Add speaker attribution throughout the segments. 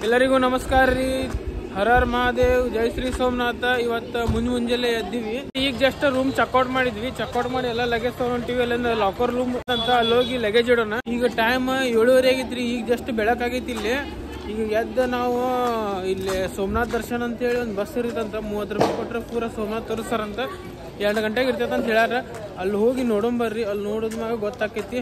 Speaker 1: ಎಲ್ಲರಿಗೂ ನಮಸ್ಕಾರ ರೀ. ಹರ ಹರ ಮಹಾದೇವ್, ಜೈ ಶ್ರೀ ಸೋಮನಾಥ. ಇವತ್ತು ಮುಂಜಾನೆ ಎದ್ದೀವಿ. ಈಗ ಜಸ್ಟ್ ರೂಮ್ ಚೆಕ್ಔಟ್ ಮಾಡಿದ್ವಿ. ಚೆಕ್ಔಟ್ ಮಾಡಿ ಎಲ್ಲ ಲಗೇಜ್ ತಗೊಂಡಿವಿ. ಅಲ್ಲಿಂದ ಲಾಕರ್ ರೂಮ್ ಅಂತ ಅಲ್ಲೋಗಿ ಲಗೇಜ್ ಇಡೋಣ. ಈಗ ಟೈಮ್ 7:30 ಆಗಿತ್ರಿ. ಈಗ ಜಸ್ಟ್ ಬೆಳಕಾಗೈತಿ ಇಲ್ಲಿ. ಈಗ ಎದ್ದು ನಾವು ಇಲ್ಲಿ ಸೋಮನಾಥ್ ದರ್ಶನ್ ಅಂತ ಹೇಳಿ ಒಂದು ಬಸ್ ಇರುತ್ತಂತ. 30 ರೂಪಾಯಿ ಕೊಟ್ರೆ ಪೂರ ಸೋಮನಾಥ್ ತೋರಿಸ್ತಾರಂತ. 2 ಗಂಟೆಗೆ ಇರ್ತೈತೆ ಅಂತ ಹೇಳ್ಯಾರ. ಅಲ್ಲಿ ಹೋಗಿ ನೋಡೋಂಬರ್ರಿ. ಅಲ್ಲಿ ನೋಡಿದ್ಮ್ಯಾಗ ಗೊತ್ತಾಕೈತಿ.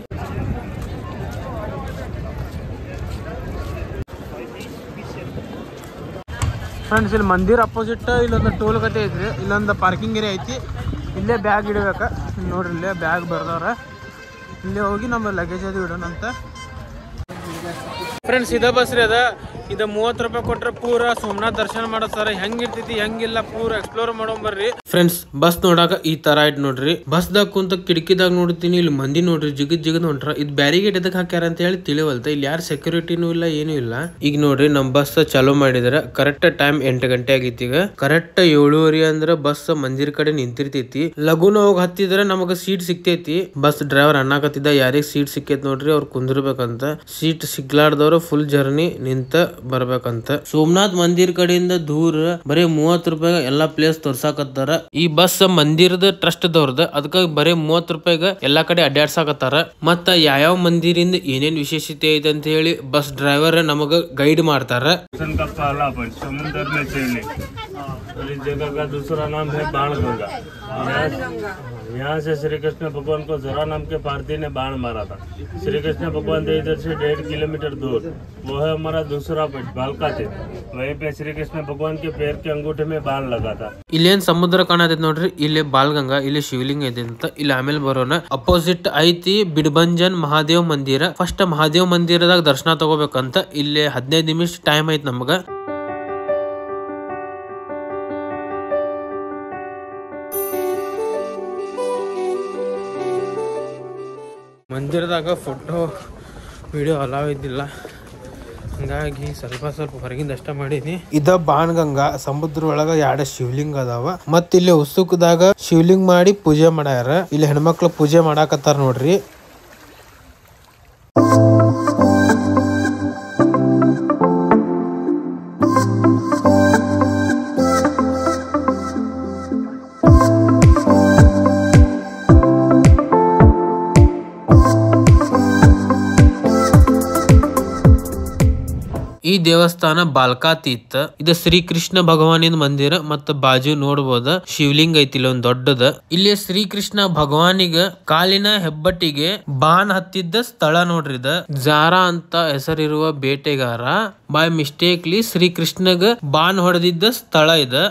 Speaker 1: ಫ್ರೆಂಡ್ಸ್, ಇಲ್ಲಿ ಮಂದಿರ ಅಪೋಸಿಟ್ ಇಲ್ಲೊಂದು ಟೋಲ್ ಗತೆ ಐತ್ರಿ. ಇಲ್ಲೊಂದು ಪಾರ್ಕಿಂಗ್ ಏರಿಯಾ ಐತಿ. ಇಲ್ಲೇ ಬ್ಯಾಗ್ ಇಡಬೇಕ. ನೋಡ್ರಿ, ಇಲ್ಲೇ ಬ್ಯಾಗ್ ಬರ್ದವ್ರ. ಇಲ್ಲೇ ಹೋಗಿ ನಮ್ಮ ಲಗೇಜ್ ಅದು ಇಡೋಣ ಅಂತ. ಫ್ರೆಂಡ್ಸ್, ಇದ ಬಸ್ ರೀ. ಇದು 30 ರೂಪಾಯಿ ಕೊಟ್ರೆ ಪೂರ ಸೋಮನಾಥ್ ದರ್ಶನ ಮಾಡೋ ಸರ್. ಹೆಂಗಿರ್ತೈತಿ ಹೆಂಗಿಲ್ಲ ಪೂರ ಎಕ್ಸ್ಪ್ಲೋರ್ ಮಾಡೋಂಬರ್ರಿ. ಫ್ರೆಂಡ್ಸ್, ಬಸ್ ನೋಡಾಕ ಈ ತರ ಐಟ್ ನೋಡ್ರಿ. ಬಸ್ದಾಗ ಕುಂತ ಕಿಟಕಿದಾಗ ನೋಡ್ತೀನಿ. ಇಲ್ಲಿ ಮಂದಿ ನೋಡ್ರಿ ಜಿಗದ್ ಹೊಂಟ್ರ. ಇದು ಬ್ಯಾರಿಗೇಡ್ ಎದಕ್ ಹಾಕ್ಯಾರ ಅಂತ ಹೇಳಿ ತಿಳಿವಲ್ತ. ಇಲ್ಲಿ ಯಾರು ಸೆಕ್ಯೂರಿಟಿನೂ ಇಲ್ಲ, ಏನೂ ಇಲ್ಲ. ಈಗ ನೋಡ್ರಿ, ನಮ್ ಬಸ್ ಚಾಲೂ ಮಾಡಿದಾರ. ಕರೆಕ್ಟ್ ಟೈಮ್ 8 ಗಂಟೆ ಆಗೈತಿ. ಈಗ ಕರೆಕ್ಟ್ 7:30 ಅಂದ್ರ ಬಸ್ ಮಂದಿರ ಕಡೆ ನಿಂತಿರ್ತೈತಿ. ಲಗುನ ಹೋಗಿ ಹತ್ತಿದ್ರೆ ನಮಗ ಸೀಟ್ ಸಿಕ್ತೈತಿ. ಬಸ್ ಡ್ರೈವರ್ ಅನ್ನಾಕತ್ತಿದ್ದ ಯಾರಿಗ್ ಸೀಟ್ ಸಿಕ್ಕೈತಿ ನೋಡ್ರಿ, ಅವ್ರು ಕುಂದಿರ್ಬೇಕಂತ. ಸೀಟ್ ಸಿಗ್ಲಾರ್ದವ್ರು ಫುಲ್ ಜರ್ನಿ ನಿಂತ ಬರ್ಬೇಕಂತ. ಸೋಮನಾಥ್ ಮಂದಿರ್ ಕಡೆಯಿಂದ ದೂರ ಬರೀ 30 ರೂಪಾಯಿ ಎಲ್ಲಾ ಪ್ಲೇಸ್ ತೋರ್ಸಾಕತ್ತಾರ. ಈ ಬಸ್ ಮಂದಿರದ ಟ್ರಸ್ಟ್ ದವ್ರದ. ಅದಕ್ಕ ಬರೀ 30 ರೂಪಾಯಿಗ ಎಲ್ಲಾ ಕಡೆ ಅಡ್ಡಾಡ್ಸಾಕತ್ತಾರ. ಮತ್ತ ಯಾವ ಮಂದಿರಿಂದ ಏನೇನ್ ವಿಶೇಷತೆ ಐತೆ ಅಂತ ಹೇಳಿ ಬಸ್ ಡ್ರೈವರ್ ನಮಗ ಗೈಡ್ ಮಾಡ್ತಾರ.
Speaker 2: जगह का दूसरा नाम है बाणगंगा। यहाँ से श्री कृष्ण भगवान को जरा नाम के पारधी ने बाण मारा था। श्री कृष्ण भगवान थे इधर से 1.5 किलोमीटर दूर। वो है हमारा दूसरा पॉइंट बालका थे। वहीं पे श्री कृष्ण भगवान के पैर के अंगूठे में बाण लगा था.
Speaker 1: ಇಲ್ಲೇನ್ ಸಮುದ್ರ ಕಾಣತೈತಿ ನೋಡ್ರಿ. ಇಲ್ಲಿ ಬಾಲ್ಗಂಗಾ, ಇಲ್ಲಿ ಶಿವಲಿಂಗ ಐತಿ ಅಂತ. ಇಲ್ಲಿ ಆಮೇಲೆ ಬರೋಣ. ಅಪೋಸಿಟ್ ಐತಿ ಬಿಡ್ಬಂಜನ್ ಮಹಾದೇವ್ ಮಂದಿರ. ಫಸ್ಟ್ ಮಹಾದೇವ್ ಮಂದಿರದಾಗ ದರ್ಶನ ತಗೋಬೇಕಂತ. ಇಲ್ಲಿ 15 ನಿಮಿಷ ಟೈಮ್ ಐತಿ ನಮಗ. ಮಂದಿರದಾಗ ಫೋಟೋ ವಿಡಿಯೋ ಅಲಾವ್ ಇದ್ದಿಲ್ಲ, ಹಂಗಾಗಿ ಸ್ವಲ್ಪ ಹೊರಗಿಂದ ಅಷ್ಟ ಮಾಡೀನಿ. ಇದ ಬಾಣಗಂಗಾ. ಸಮುದ್ರ ಒಳಗ 2 ಶಿವಲಿಂಗ ಅದಾವ. ಮತ್ತ ಇಲ್ಲಿ ಉಸುಕದಾಗ ಶಿವಲಿಂಗ ಮಾಡಿ ಪೂಜೆ ಮಾಡ್ಯಾರ. ಇಲ್ಲಿ ಹೆಣ್ಮಕ್ಳು ಪೂಜೆ ಮಾಡಾಕತ್ತಾರ ನೋಡ್ರಿ. ಈ ದೇವಸ್ಥಾನ ಬಾಲ್ಕಾತೀತ್. ಇದು ಶ್ರೀ ಕೃಷ್ಣ ಭಗವಾನಿನ ಮಂದಿರ. ಮತ್ತ ಬಾಜು ನೋಡಬಹುದ ಶಿವಲಿಂಗ ಐತಿ ಇಲ್ಲಿ ಒಂದ್ ದೊಡ್ಡದ. ಇಲ್ಲಿ ಶ್ರೀ ಕೃಷ್ಣ ಭಗವಾನಿಗ ಕಾಲಿನ ಹೆಬ್ಬಟ್ಟಿಗೆ ಬಾನ್ ಹತ್ತಿದ್ದ ಸ್ಥಳ ನೋಡ್ರಿದ. ಜಾರಾ ಅಂತ ಹೆಸರಿರುವ ಬೇಟೆಗಾರ ಬೈ ಮಿಸ್ಟೇಕ್ಲಿ ಶ್ರೀ ಕೃಷ್ಣಗ ಬಾನ್ ಹೊಡೆದಿದ್ದ ಸ್ಥಳ ಇದ.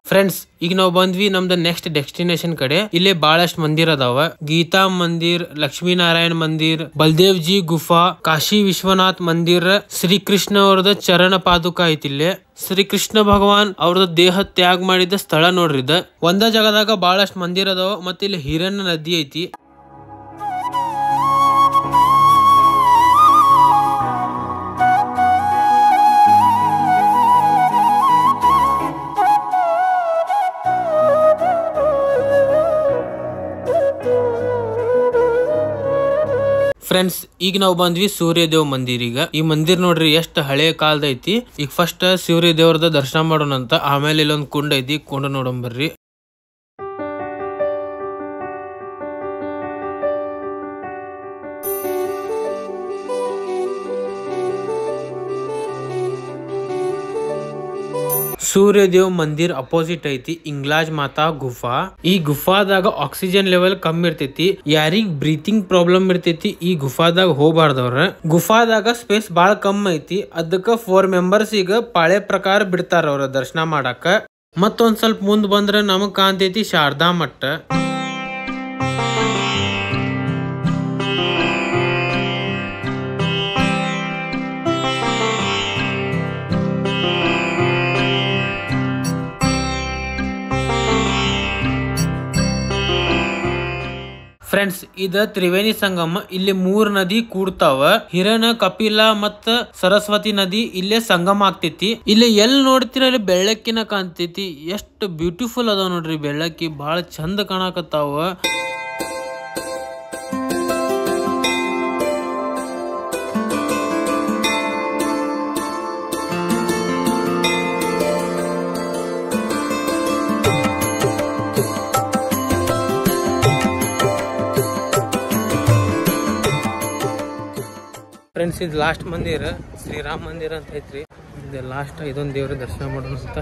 Speaker 1: ಫ್ರೆಂಡ್ಸ್, ಈಗ ನಾವು ಬಂದ್ವಿ ನಮ್ದು ನೆಕ್ಸ್ಟ್ ಡೆಸ್ಟಿನೇಷನ್ ಕಡೆ. ಇಲ್ಲಿ ಬಹಳಷ್ಟು ಮಂದಿರ ಅದಾವ. ಗೀತಾ ಮಂದಿರ್, ಲಕ್ಷ್ಮೀನಾರಾಯಣ ಮಂದಿರ್, ಬಲ್ದೇವ್ ಜಿ ಗುಫಾ, ಕಾಶಿ ವಿಶ್ವನಾಥ್ ಮಂದಿರ್, ಶ್ರೀ ಕೃಷ್ಣ ಅವ್ರದ ಚರಣ ಪಾದುಕ ಐತಿ. ಇಲ್ಲಿ ಶ್ರೀ ಕೃಷ್ಣ ಭಗವಾನ್ ಅವ್ರದ ದೇಹ ತ್ಯಾಗ ಮಾಡಿದ ಸ್ಥಳ ನೋಡ್ರಿ. ಇದ ಒಂದ ಜಾಗದಾಗ ಬಹಳಷ್ಟು ಮಂದಿರ ಅದಾವ. ಮತ್ತೆ ಇಲ್ಲಿ ಹಿರಣ್ಯ ನದಿ ಐತಿ. ಫ್ರೆಂಡ್ಸ್, ಈಗ ನಾವು ಬಂದ್ವಿ ಸೂರ್ಯದೇವ್ ಮಂದಿರಿಗ. ಈ ಮಂದಿರ್ ನೋಡ್ರಿ ಎಷ್ಟು ಹಳೆ ಕಾಲದ ಐತಿ. ಈಗ ಫಸ್ಟ್ ಸೂರ್ಯದೇವ್ರದ ದರ್ಶನ ಮಾಡೋಣ ಅಂತ. ಆಮೇಲೆ ಇಲ್ಲೊಂದು ಕುಂಡ ಐತಿ, ಕುಂಡ ನೋಡಂಬರ್ರಿ. ಸೂರ್ಯದೇವ್ ಮಂದಿರ್ ಅಪೋಸಿಟ್ ಐತಿ ಇಂಗ್ಲಾಜ್ ಮಾತಾ ಗುಫಾ. ಈ ಗುಫಾದಾಗ ಆಕ್ಸಿಜನ್ ಲೆವೆಲ್ ಕಮ್ಮಿ ಇರ್ತೈತಿ. ಯಾರಿಗ್ ಬ್ರೀತಿಂಗ್ ಪ್ರಾಬ್ಲಮ್ ಇರ್ತೈತಿ ಈ ಗುಫಾದಾಗ ಹೋಗ್ಬಾರ್ದವ್ರ. ಗುಫಾದಾಗ ಸ್ಪೇಸ್ ಬಾಳ ಕಮ್ಮಿ ಐತಿ. ಅದಕ್ಕ 4 ಮೆಂಬರ್ಸ್ ಈಗ ಪಾಳೆ ಪ್ರಕಾರ ಬಿಡ್ತಾರ ಅವ್ರ ದರ್ಶನ ಮಾಡಾಕ. ಮತ್ತೊಂದ್ ಸ್ವಲ್ಪ ಮುಂದ್ ಬಂದ್ರ ನಮಗ್ ಕಾಣ್ತೈತಿ ಶಾರದಾ ಮಠ. ಫ್ರೆಂಡ್ಸ್ ಇದ ತ್ರಿವೇಣಿ ಸಂಗಮ. ಇಲ್ಲಿ 3 ನದಿ ಕೂಡ್ತಾವ. ಹಿರಣ, ಕಪಿಲ ಮತ್ತ ಸರಸ್ವತಿ ನದಿ ಇಲ್ಲೇ ಸಂಗಮ ಆಗ್ತೈತಿ. ಇಲ್ಲಿ ಎಲ್ಲಿ ನೋಡ್ತೀರ ಅಲ್ಲಿ ಬೆಳ್ಳಕ್ಕಿನ ಕಾಣ್ತೈತಿ. ಎಷ್ಟು ಬ್ಯೂಟಿಫುಲ್ ಅದಾವ ನೋಡ್ರಿ. ಬೆಳ್ಳಕ್ಕಿ ಬಹಳ ಚಂದ ಕಾಣಕತ್ತಾವ. ಫ್ರೆಂಡ್ಸ್ ಇದು ಲಾಸ್ಟ್ ಮಂದಿರ, ಶ್ರೀರಾಮ್ ಮಂದಿರ ಅಂತ ಐತ್ರಿ. ಇದು ಲಾಸ್ಟ್ ಇದೊಂದು ದೇವ್ರ ದರ್ಶನ ಮಾಡೋಣ ಅಂತ.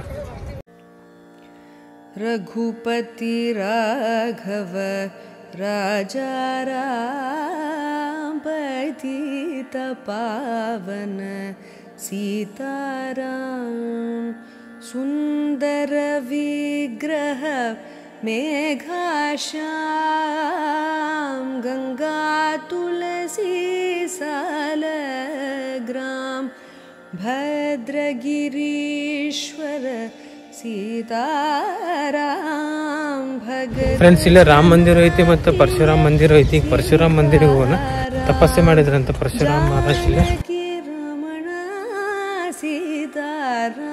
Speaker 3: ರಘುಪತಿ ರಾಘವ ರಾಜಾ ರಾಮ ಪತಿತ ಪಾವನ ಸೀತಾರಾಮ ಸುಂದರ ವಿಗ್ರಹ ಮೇಘಾಶ್ಯಾಮ್ ಗಂಗಾ ತುಳಸಿ ಸಾಲಗ್ರಾಮ್ ಭದ್ರಗಿರೀಶ್ವರ ಸೀತಾರಾಮ್ ಭಗ.
Speaker 1: ಫ್ರೆಂಡ್ಸ್ ಇಲ್ಲೇ ರಾಮ ಮಂದಿರ ಐತಿ ಮತ್ತು ಪರಶುರಾಮ ಮಂದಿರ ಐತಿ. ಪರಶುರಾಮ ಮಂದಿರ ಹೋಗೋಣ. ತಪಸ್ಸೆ ಮಾಡಿದ್ರಂತ ಪರಶುರಾಮ ಮಹಾರಾಜ್ ಇಲ್ಲೇ.
Speaker 3: ರಮಣ ಸೀತಾರಾಮ್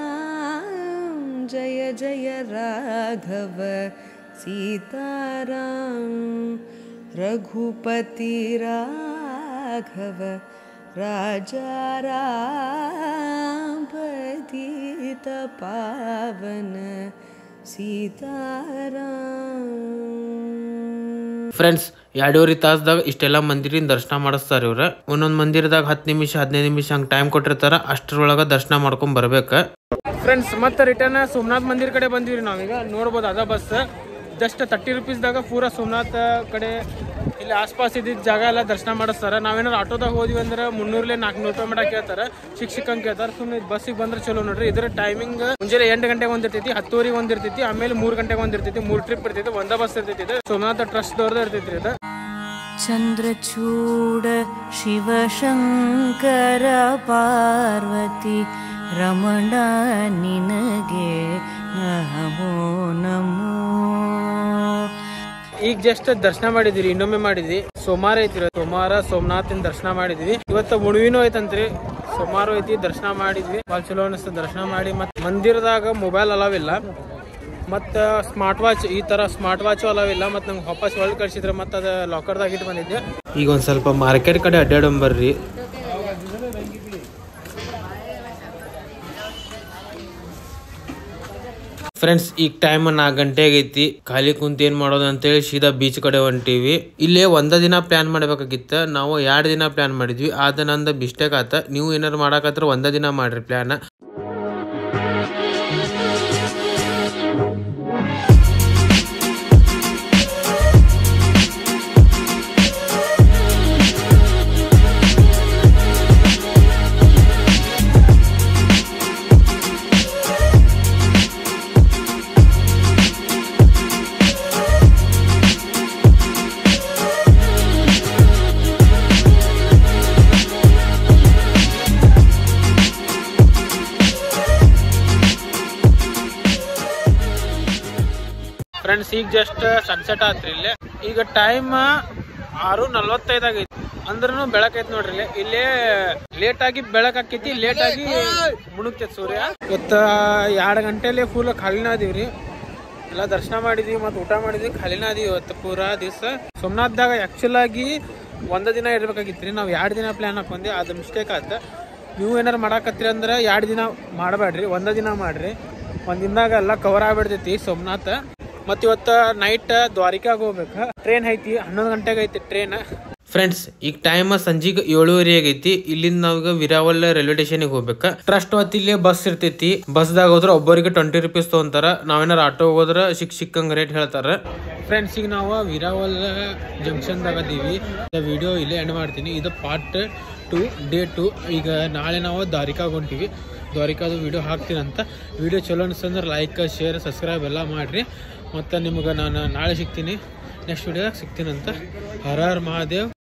Speaker 3: ಜಯ ಜಯ ರಾಘವ ಸೀತಾರಾಮ್ ರಘುಪತಿ ರಾಘವ ರಾಜಾ ರಾಮ ಪತಿತ ಪಾವನ ಸೀತಾರಾಮ್.
Speaker 1: ಫ್ರೆಂಡ್ಸ್ 2.5 ತಾಸದಾಗ ಇಷ್ಟೆಲ್ಲ ಮಂದಿರಿನ ದರ್ಶನ ಮಾಡಿಸ್ತಾರ ಇವ್ರ. ಒಂದೊಂದ್ ಮಂದಿರದಾಗ 10 ನಿಮಿಷ 15 ನಿಮಿಷ ಹಂಗ ಟೈಮ್ ಕೊಟ್ಟಿರ್ತಾರ. ಅಷ್ಟರೊಳಗ ದರ್ಶನ ಮಾಡ್ಕೊಂಡ್ ಬರ್ಬೇಕ. ಫ್ರೆಂಡ್ಸ್ ಮತ್ತೆ ರಿಟರ್ನ್ ಸೋಮನಾಥ್ ಮಂದಿರ ಕಡೆ ಬಂದಿವ್ರಿ ನಾವೀಗ. ನೋಡ್ಬೋದು ಅದ ಬಸ್ ಜಸ್ಟ್ 30 ರೂಪೀಸ್ದಾಗ ಪೂರಾ ಸೋಮನಾಥ್ ಕಡೆ ಇಲ್ಲಿ ಆಸ್ಪಾಸ್ ಇದ್ದಿದ್ದ ಜಾಗ ಎಲ್ಲ ದರ್ಶನ ಮಾಡಿಸ್ತಾರ. ನಾವೇನಾರು ಆಟೋದಾಗ ಹೋದ್ವಿ ಅಂದ್ರೆ 300-400 ರೂಪಾಯಿ ಮಟ ಕೇಳ್ತಾರ. ಶಿಕ್ಷಕಂಗೆ ಕೇಳ್ತಾರ. ಸುಮ್ಮನೆ ಬಸ್ಸಿಗೆ ಬಂದ್ರೆ ಚಲೋ ನೋಡ್ರಿ. ಇದ್ರ ಟೈಮಿಂಗ್ ಮುಂಜಾನೆ 8 ಗಂಟೆಗೆ ಒಂದಿರ್ತೈತಿ, 10:00 ಒಂದಿರ್ತೈತಿ, ಆಮೇಲೆ 3 ಗಂಟೆಗೆ ಒಂದಿರ್ತೈತಿ. 3 ಟ್ರಿಪ್ ಇರ್ತೈತಿ. ಒಂದ ಬಸ್ ಇರ್ತೈತಿ. ಇದು ಸೋಮನಾಥ ಟ್ರಸ್ಟ್ ದವ್ರದ ಇರ್ತೈತ್ರಿ. ಇದು
Speaker 3: ಚಂದ್ರಚೂಡ ಶಿವಶಂಕರ ಪಾರ್ವತಿ ರಮಣ ನಿನಗೆ ನಮೋ ನಮೋ.
Speaker 1: ಈಗ ಜಸ್ಟ್ ದರ್ಶನ ಮಾಡಿದ್ವಿ. ಇನ್ನೊಮ್ಮೆ ಮಾಡಿದ್ವಿ. ಸೋಮವಾರ ಐತಿ. ಸೋಮವಾರ ಸೋಮನಾಥಿನ ದರ್ಶನ ಮಾಡಿದ್ವಿ. ಇವತ್ತು ಉಣವಿನೂ ಐತಂತ್ರಿ. ಸೋಮವಾರ ಐತಿ. ದರ್ಶನ ಮಾಡಿದ್ವಿ. ಭಾಳ ಚಲೋ ಅನಿಸ್ತು ದರ್ಶನ ಮಾಡಿ. ಮತ್ ಮಂದಿರದಾಗ ಮೊಬೈಲ್ ಅಲಾವ್ ಇಲ್ಲ. ಮತ್ತ ಸ್ಮಾರ್ಟ್ ವಾಚ್, ಈ ತರ ಸ್ಮಾರ್ಟ್ ವಾಚ್ ಅಲಾವ್ ಇಲ್ಲ. ಮತ್ ನಂಗೆ ವಾಪಸ್ ಒಳಗೆ ಕಳ್ಸಿದ್ರೆ ಮತ್ತೆ ಅದ ಲಾಕರ್ದಾಗ ಇಟ್ಟು ಬಂದಿದ್ದೆ. ಈಗ ಒಂದ್ ಸ್ವಲ್ಪ ಮಾರ್ಕೆಟ್ ಕಡೆ ಅಡ್ಡಾಡಂಬರ್ರಿ. ಫ್ರೆಂಡ್ಸ್ ಈಗ ಟೈಮ್ 4 ಗಂಟೆ ಆಗೈತಿ. ಖಾಲಿ ಕುಂತ ಏನ್ ಮಾಡೋದು ಅಂತೇಳಿ ಸೀದಾ ಬೀಚ್ ಕಡೆ ಹೊಂಟಿವಿ. ಇಲ್ಲೇ 1 ದಿನ ಪ್ಲಾನ್ ಮಾಡ್ಬೇಕಾಗಿತ್ತ. ನಾವು 2 ದಿನ ಪ್ಲಾನ್ ಮಾಡಿದ್ವಿ. ಆದ ನಂದು ಮಿಸ್ಟೇಕ್ ಆತ. ನೀವು ಏನಾರು ಮಾಡಕತ್ರ 1 ದಿನ ಮಾಡ್ರಿ ಪ್ಲಾನ್. ಫ್ರೆಂಡ್ಸ್ ಈಗ ಜಸ್ಟ್ ಸನ್ಸೆಟ್ ಆತ್ರಿ. ಇಲ್ಲೇ ಈಗ ಟೈಮ್ 6:45 ಆಗೈತಿ. ಅಂದ್ರೂ ಬೆಳಕೈತಿ ನೋಡ್ರಿ. ಇಲ್ಲೇ ಲೇಟ್ ಆಗಿ ಬೆಳಕಾಕೈತಿ. ಲೇಟ್ ಆಗಿ ಮುಣುಕ್ತೈತಿ ಸೂರ್ಯ. ಇವತ್ತ 2 ಗಂಟೆಲಿ ಫುಲ್ ಖಾಲಿನ ಅದೀವ್ರಿ. ಎಲ್ಲ ದರ್ಶನ ಮಾಡಿದ್ವಿ ಮತ್ತು ಊಟ ಮಾಡಿದ್ವಿ. ಖಾಲಿನ ಅದೀವಿ ಇವತ್ತು ಪೂರಾ ದಿವಸ. ಸೋಮನಾಥ್ದಾಗ ಆಕ್ಚುಲ್ ಆಗಿ 1 ದಿನ ಇರ್ಬೇಕಾಗಿತ್ರಿ. ನಾವು 2 ದಿನ ಪ್ಲಾನ್ ಹಾಕೊಂಡ್ವಿ. ಅದು ಮಿಸ್ಟೇಕ್ ಆತ. ನೀವು ಏನಾರು ಮಾಡಾಕತ್ತೀರಿ ಅಂದ್ರೆ 2 ದಿನ ಮಾಡಬೇಡ್ರಿ. 1 ದಿನ ಮಾಡ್ರಿ. 1 ದಿನದಾಗ ಎಲ್ಲ ಕವರ್ ಆಗ್ಬಿಡ್ತೈತಿ ಸೋಮನಾಥ. ಮತ್ತ ಇವತ್ತ ನೈಟ್ ದ್ವಾರಿಕಾಗ ಹೋಗ್ಬೇಕು. ಟ್ರೈನ್ ಐತಿ. 11 ಗಂಟೆಗೆ ಐತಿ ಟ್ರೈನ್. ಫ್ರೆಂಡ್ಸ್ ಈಗ ಟೈಮ್ ಸಂಜಿಗೆ 7:30 ಆಗೈತಿ. ಇಲ್ಲಿಂದ ನಾವೀಗ ವಿರಾವಲ್ ರೈಲ್ವೆ ಸ್ಟೇಷನ್ ಹೋಗ್ಬೇಕ. ಟ್ರಸ್ಟ್ ಹೊತ್ತಿಲ್ಲೇ ಬಸ್ ಇರ್ತೈತಿ. ಬಸ್ದಾಗ ಹೋದ್ರ ಒಬ್ಬರಿಗೆ 20 ರೂಪೀಸ್ ತಗೊಂತಾರ. ನಾವೇನಾರ ಆಟೋ ಹೋದ್ರ ಸಿಕ್ಕಂಗ್ ರೇಟ್ ಹೇಳ್ತಾರ. ಫ್ರೆಂಡ್ಸ್ ಈಗ ನಾವು ವಿರಾವಲ್ ಜಂಕ್ಷನ್ ದಾಗ ಅದೀವಿ. ವಿಡಿಯೋ ಇಲ್ಲೇ ಎಂಡ್ ಮಾಡ್ತೀನಿ. ಇದು ಪಾರ್ಟ್ 2 ಡೇ 2. ಈಗ ನಾಳೆ ನಾವು ದ್ವಾರಿಕಾಗ ಹೊಂಟಿವಿ. ದ್ವಾರಿಕಾದು ವಿಡಿಯೋ ಹಾಕ್ತೀನಂತ. ವಿಡಿಯೋ ಚಲೋ ಅನಿಸ್ತಂದ್ರೆ ಲೈಕ್ ಶೇರ್ ಸಬ್ಸ್ಕ್ರೈಬ್ ಎಲ್ಲ ಮಾಡಿರಿ. ಮತ್ತು ನಿಮ್ಗೆ ನಾನು ನಾಳೆ ಸಿಗ್ತೀನಿ. ನೆಕ್ಸ್ಟ್ ವಿಡಿಯೋದಾಗ ಸಿಗ್ತೀನಂತ. ಹರ ಹರ ಮಹಾದೇವ್.